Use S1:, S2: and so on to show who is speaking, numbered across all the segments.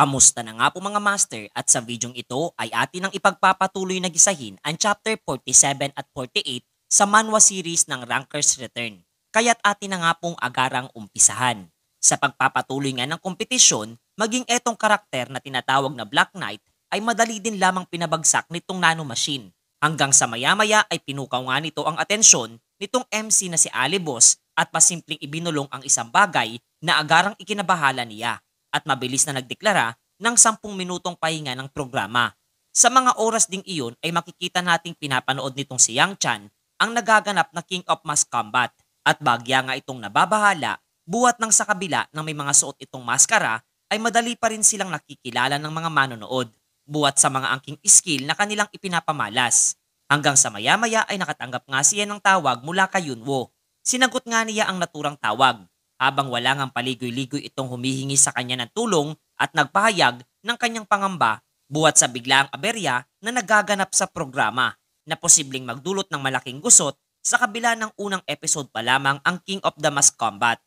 S1: Kamusta na nga po mga master at sa videong ito ay atin ang ipagpapatuloy na gisahin ang chapter 47 at 48 sa manhwa series ng Ranker's Return. Kaya't atin na nga pong agarang umpisahan. Sa pagpapatuloy nga ng kompetisyon, maging etong karakter na tinatawag na Black Knight ay madali din lamang pinabagsak nitong nanomachine. Hanggang sa maya-maya ay pinukaw nga nito ang atensyon nitong MC na si Alibos at pasimpleng ibinulong ang isang bagay na agarang ikinabahala niya at mabilis na nagdeklara ng 10 minutong pahinga ng programa. Sa mga oras ding iyon ay makikita nating pinapanood nitong si Yang Chan ang nagaganap na King of Mass Combat at bagya nga itong nababahala buhat ng sa kabila ng may mga suot itong maskara ay madali pa rin silang nakikilala ng mga manonood buhat sa mga angking skill na kanilang ipinapamalas. Hanggang sa maya-maya ay nakatanggap nga siya ng tawag mula kay Yunwo. Sinagot nga niya ang naturang tawag habang wala ngang paligoy-ligoy itong humihingi sa kanya ng tulong at nagpahayag ng kanyang pangamba buhat sa biglaang aberya na nagaganap sa programa na posibleng magdulot ng malaking gusot sa kabila ng unang episode pa lamang ang King of the Mass Combat.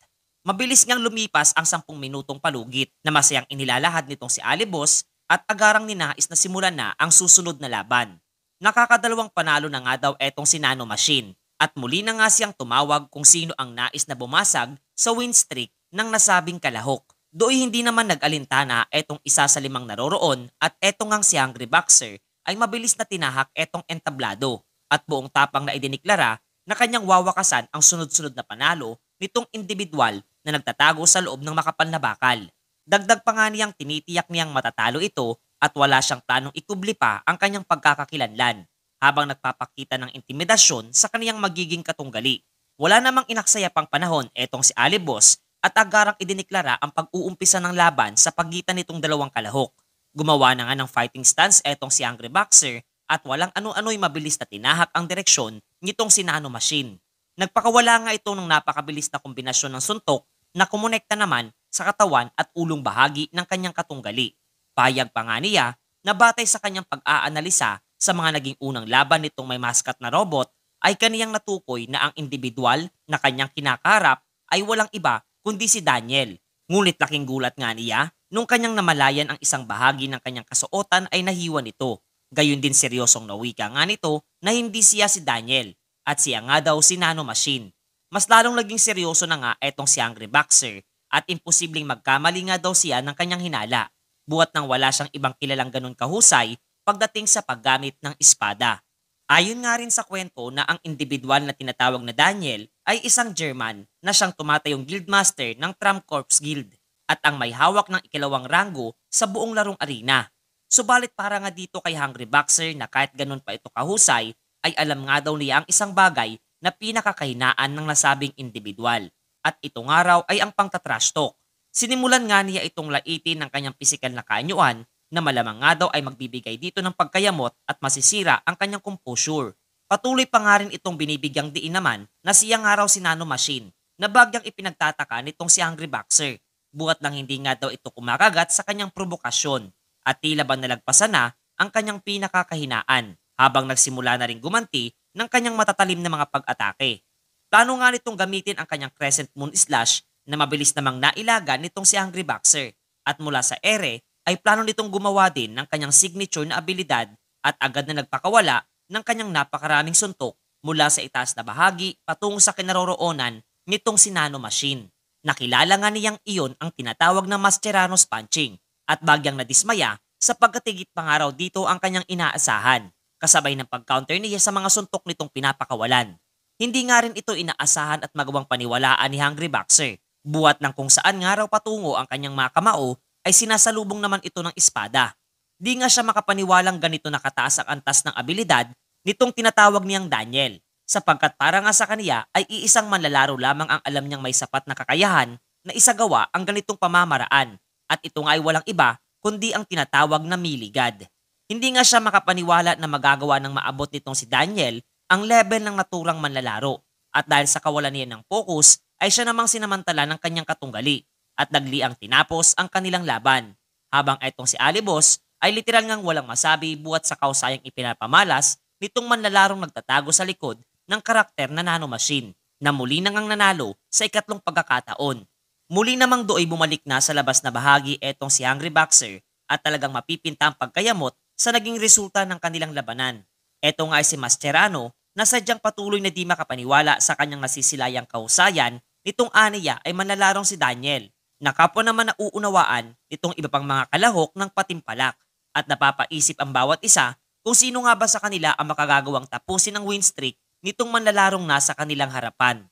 S1: Mabilis ngang lumipas ang 10 minutong palugit na masayang inilalahad nitong si Alibos at agarang ninais na simulan na ang susunod na laban. Nakakadalawang panalo na nga daw etong si Nanomachine at muli na nga siyang tumawag kung sino ang nais na bumasag sa win streak ng nasabing kalahok. Doy hindi naman nag-alintana etong isa sa 5 naroroon at etong ngang si Hungry Boxer ay mabilis na tinahak etong entablado at buong tapang na idiniklara na kanyang wawakasan ang sunod-sunod na panalo nitong individual na nagtatago sa loob ng makapal na bakal. Dagdag pa nga niyang tinitiyak niyang matatalo ito at wala siyang planong ikubli pa ang kanyang pagkakakilanlan habang nagpapakita ng intimidasyon sa kaniyang magiging katunggali. Wala namang inaksaya pang panahon etong si Alibos at agarang idiniklara ang pag-uumpisa ng laban sa pagitan nitong dalawang kalahok. Gumawa na nga ng fighting stance etong si Hungry Boxer at walang ano-ano'y mabilis na tinahak ang direksyon nitong si Nanomachine. Nagpakawala nga ito ng napakabilis na kombinasyon ng suntok na kumonekta naman sa katawan at ulong bahagi ng kanyang katunggali. Payag pa nga niya na batay sa kanyang pag-aanalisa sa mga naging unang laban nitong may maskat na robot ay kaniyang natukoy na ang individual na kanyang kinakarap ay walang iba kundi si Daniel. Ngunit laking gulat nga niya nung kanyang namalayan ang isang bahagi ng kanyang kasuotan ay nahiwa nito. Gayon din seryosong nawika nga nito na hindi siya si Daniel at siya nga daw si Nanomachine. Mas lalong naging seryoso na nga etong si Hungry Boxer at imposibleng magkamali nga daw siya ng kanyang hinala buhat nang wala siyang ibang kilalang ganun kahusay pagdating sa paggamit ng espada. Ayon nga rin sa kwento na ang individual na tinatawag na Daniel ay isang German na siyang tumatayong guildmaster ng Tramkorps Guild at ang may hawak ng ikalawang ranggo sa buong larong arena. Subalit para nga dito kay Hungry Boxer na kahit ganun pa ito kahusay ay alam nga daw niya ang isang bagay na pinakakahinaan ng nasabing individual at ito nga raw ay ang pangtatrash talk. Sinimulan nga niya itong laitin ng kanyang pisikal na kaanyuan na malamang nga daw ay magbibigay dito ng pagkayamot at masisira ang kanyang composure. Patuloy pa nga rin itong binibigyang diin naman na siya nga raw si Nanomachine na bagyang ipinagtataka nitong si Hungry Boxer buhat nang hindi nga daw ito kumakagat sa kanyang provokasyon at tila ba nalagpasan na ang kanyang pinakakahinaan habang nagsimula na rin gumanti ng kanyang matatalim na mga pag-atake. Plano nga nitong gamitin ang kanyang Crescent Moon Slash na mabilis namang nailaga nitong si Hungry Boxer at mula sa ere ay plano nitong gumawa din ng kanyang signature na abilidad at agad na nagpakawala ng kanyang napakaraming suntok mula sa itaas na bahagi patungo sa kinaroroonan nitong si Nanomachine. Nakilala nga niyang iyon ang tinatawag na Mascherano's Punching at bagyang nadismaya sapagkat higit pa nga raw dito ang kanyang inaasahan kasabay ng pag-counter niya sa mga suntok nitong pinapakawalan. Hindi nga rin ito inaasahan at magawang paniwalaan ni Hungry Boxer buhat ng kung saan nga raw patungo ang kanyang mga kamao ay sinasalubong naman ito ng espada. Di nga siya makapaniwalang ganito nakataas ang antas ng abilidad nitong tinatawag niyang Daniel sapagkat para nga sa kaniya ay iisang manlalaro lamang ang alam niyang may sapat na kakayahan na isagawa ang ganitong pamamaraan at ito nga ay walang iba kundi ang tinatawag na Miligad. Hindi nga siya makapaniwala na magagawa ng maabot nitong si Daniel ang level ng naturang manlalaro at dahil sa kawalan niya ng focus ay siya namang sinamantala ng kanyang katunggali at nagliang tinapos ang kanilang laban. Habang etong si Alibos ay literal ngang walang masabi buhat sa kausayang ipinapamalas nitong manlalarong nagtatago sa likod ng karakter na Nanomachine na muli na ngang nanalo sa ikatlong pagkakataon. Muli namang dooy bumalik na sa labas na bahagi etong si Hungry Boxer at talagang mapipinta ang pagkayamot sa naging resulta ng kanilang labanan. Eto nga ay si Mascherano na sadyang patuloy na di makapaniwala sa kanyang nasisilayang kahusayan nitong aniya ay manlalarong si Daniel, na kapwa naman nauunawaan nitong iba pang mga kalahok ng patimpalak at napapaisip ang bawat isa kung sino nga ba sa kanila ang makagagawang tapusin ang win streak nitong manlalarong nasa kanilang harapan.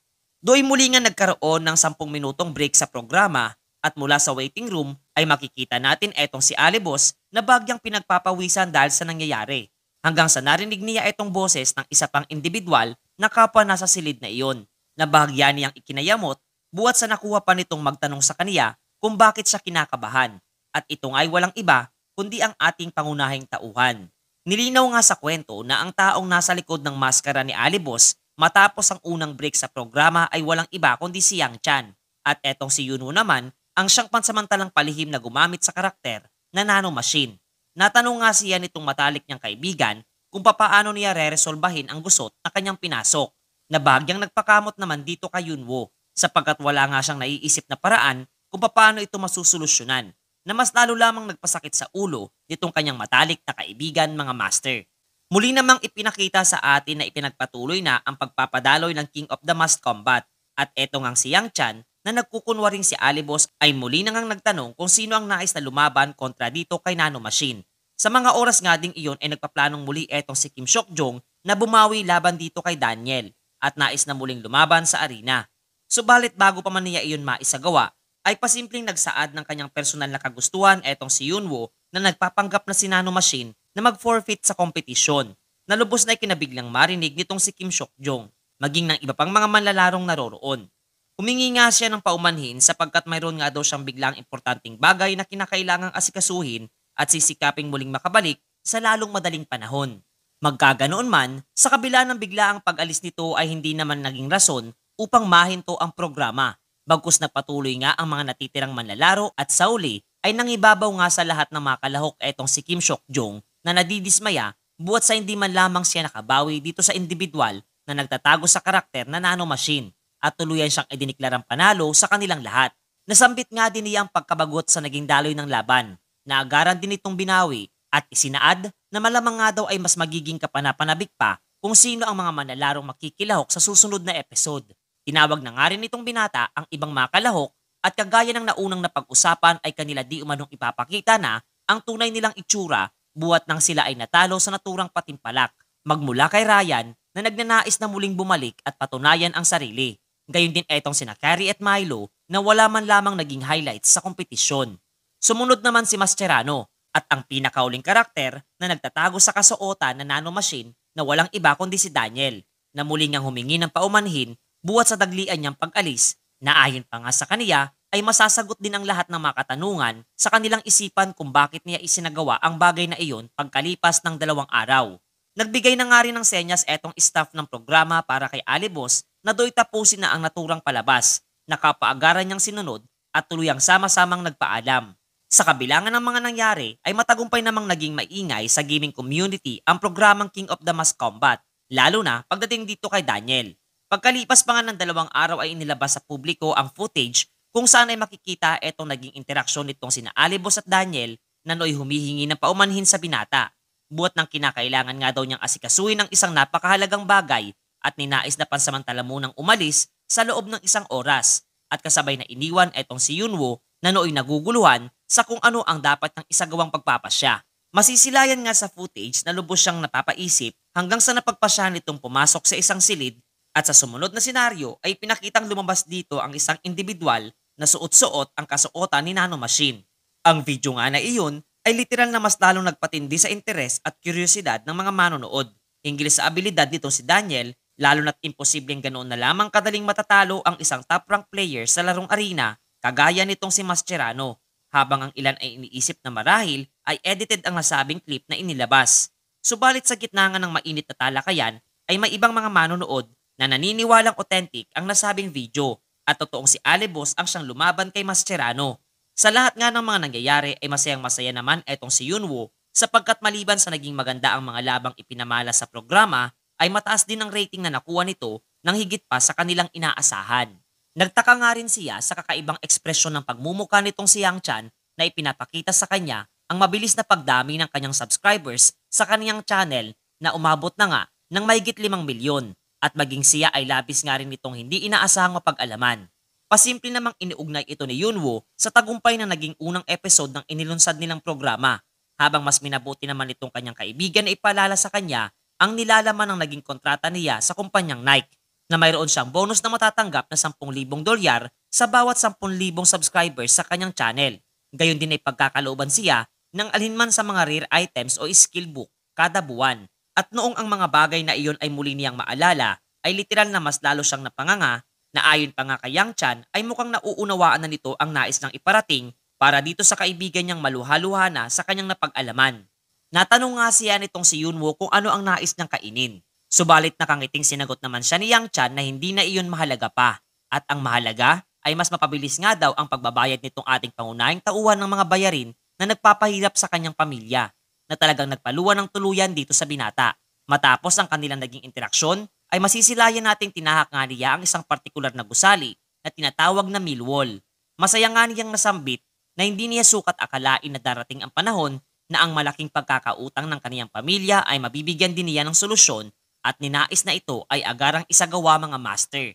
S1: Doy muli nga nagkaroon ng 10 minutong break sa programa at mula sa waiting room ay makikita natin etong si Alibos na bagyang pinagpapawisan dahil sa nangyayari. Hanggang sa narinig niya itong boses ng isa pang individual na kapwa nasa silid na iyon, na bahagya niyang ikinayamot buwat sa nakuha pa nitong magtanong sa kaniya kung bakit siya kinakabahan. At ito nga ay walang iba kundi ang ating pangunahing tauhan. Nilinaw nga sa kwento na ang taong nasa likod ng maskara ni Alibos matapos ang unang break sa programa ay walang iba kundi si Yang Chan. At etong si Yunwoo naman ang siyang pansamantalang palihim na gumamit sa karakter na nanomachine. Natanong nga siya nitong matalik niyang kaibigan kung papaano niya re-resolbahin ang gusot na kanyang pinasok, na bahagyang nagpakamot naman dito kay Yunwoo sapagkat wala nga siyang naiisip na paraan kung papaano ito masusolusyonan, na mas lalo lamang nagpasakit sa ulo nitong kanyang matalik na kaibigan mga master. Muli namang ipinakita sa atin na ipinagpatuloy na ang pagpapadaloy ng King of the Mask Combat at eto ngang si Yang Chan na nagkukunwaring si Alibos ay muli nang nagtanong kung sino ang nais na lumaban kontra dito kay Nanomachine. Sa mga oras nga ding iyon ay nagpaplanong muli etong si Kim Seok-jong na bumawi laban dito kay Daniel at nais na muling lumaban sa arena. Subalit bago pa man niya iyon maisagawa, ay pasimpleng nagsaad ng kanyang personal na kagustuhan etong si Yunwoo na nagpapanggap na si Nanomachine na mag-forfeit sa kompetisyon, na lubos na ikinabiglang marinig nitong si Kim Seok-jong, maging ng iba pang mga manlalarong naroroon. Humingi nga siya ng paumanhin sapagkat mayroon nga daw siyang biglang importanteng bagay na kinakailangang asikasuhin at sisikaping muling makabalik sa lalong madaling panahon. Magkaganoon man, sa kabila ng biglaang pag-alis nito ay hindi naman naging rason upang mahinto ang programa. Bagkus nagpatuloy nga ang mga natitirang manlalaro at sa uli ay nangibabaw nga sa lahat ng mga kalahok etong si Kim Seok-jong na nadidismaya buwat sa hindi man lamang siya nakabawi dito sa individual na nagtatago sa karakter na Nanomachine at tuluyan siyang idiniklarang panalo sa kanilang lahat. Nasambit nga din niya ang pagkabagot sa naging daloy ng laban, na agaran din itong binawi at isinaad na malamang nga daw ay mas magiging kapanapanabik pa kung sino ang mga manlalarong makikilahok sa susunod na episode. Tinawag na nga rin itong binata ang ibang mga kalahok at kagaya ng naunang napag-usapan ay kanila di umanong ipapakita na ang tunay nilang itsura buwat nang sila ay natalo sa naturang patimpalak, magmula kay Ryan na nagnanais na muling bumalik at patunayan ang sarili. Gayon din etong sina Carrie at Milo na wala man lamang naging highlights sa kompetisyon. Sumunod naman si Mascherano at ang pinakauling karakter na nagtatago sa kasuotan na Nanomachine na walang iba kundi si Daniel, na muli ngang humingi ng paumanhin buwat sa daglian niyang pag-alis, na ayon pa nga sa kaniya ay masasagot din ang lahat ng mga katanungan sa kanilang isipan kung bakit niya isinagawa ang bagay na iyon pagkalipas ng 2 araw. Nagbigay na nga rin ng senyas etong staff ng programa para kay Alibos na do'y tapusin na ang naturang palabas, na kapaagaran niyang sinunod at tuluyang sama-samang nagpaalam. Sa kabilangan ng mga nangyari ay matagumpay namang naging maingay sa gaming community ang programang King of the Mask Combat, lalo na pagdating dito kay Daniel. Pagkalipas pa nga ng 2 araw ay inilabas sa publiko ang footage kung saan ay makikita etong naging interaksyon nitong sina Alibos at Daniel na nooy humihingi ng paumanhin sa binata. Buot ng kinakailangan nga daw niyang asikasuhin ng isang napakahalagang bagay at ninais na pansamantala munang umalis sa loob ng 1 oras at kasabay na iniwan etong si Yunwoo na nooy naguguluhan sa kung ano ang dapat ng isagawang pagpapasya. Masisilayan nga sa footage na lubos siyang napapaisip hanggang sa napagpasya nitong pumasok sa isang silid at sa sumunod na senaryo ay pinakitang lumabas dito ang isang individual na suot-suot ang kasuotan ni Nanomachine. Ang video nga na iyon ay literal na mas lalong nagpatindi sa interes at kuryosidad ng mga manonood hinggil sa abilidad nito si Daniel, lalo na't imposibleng ganoon na lamang kadaling matatalo ang isang top-rank player sa larong arena kagaya nitong si Mascherano, habang ang ilan ay iniisip na marahil ay edited ang nasabing clip na inilabas. Subalit sa gitna nga ng mainit na talakayan ay may ibang mga manonood na naniniwalang authentic ang nasabing video at totoong si Alibos ang siyang lumaban kay Mascherano. Sa lahat nga ng mga nangyayari ay masayang-masaya naman etong si Yunwoo sapagkat maliban sa naging maganda ang mga labang ipinamala sa programa ay mataas din ang rating na nakuha nito ng higit pa sa kanilang inaasahan. Nagtaka nga rin siya sa kakaibang ekspresyon ng pagmumukha nitong si Yang Chan na ipinapakita sa kanya ang mabilis na pagdami ng kanyang subscribers sa kanyang channel na umabot na nga ng mahigit 5 milyon at maging siya ay labis nga rin nitong hindi inaasahang mapag-alaman. Pasimple namang iniugnay ito ni Yunwoo sa tagumpay ng naging unang episode ng inilunsad nilang programa, habang mas minabuti naman itong kanyang kaibigan na ipalala sa kanya ang nilalaman ng naging kontrata niya sa kumpanyang Nike, na mayroon siyang bonus na matatanggap na $10,000 sa bawat 10,000 subscribers sa kanyang channel. Gayon din ay pagkakalooban siya ng alinman sa mga rare items o skill book kada buwan. At noong ang mga bagay na iyon ay muli niyang maalala, ay literal na mas lalo siyang napanganga, na ayon pa nga kay Yang Chan ay mukhang nauunawaan na nito ang nais ng iparating para dito sa kaibigan niyang maluha-luha na sa kanyang napag-alaman. Natanong nga siya nitong si Yunwoo kung ano ang nais niyang kainin. Subalit nakangiting sinagot naman siya ni Yang Chan na hindi na iyon mahalaga pa, at ang mahalaga ay mas mapabilis nga daw ang pagbabayad nitong ating pangunahing tauhan ng mga bayarin na nagpapahirap sa kanyang pamilya, na talagang nagpaluan ng tuluyan dito sa binata. Matapos ang kanilang naging interaksyon, ay masisilayan nating tinahak nga niya ang isang partikular na gusali na tinatawag na Millwall. Masaya nga niyang nasambit na hindi niya sukat akalain na darating ang panahon na ang malaking pagkakautang ng kaniyang pamilya ay mabibigyan din niya ng solusyon, at ninais na ito ay agarang isagawa mga master.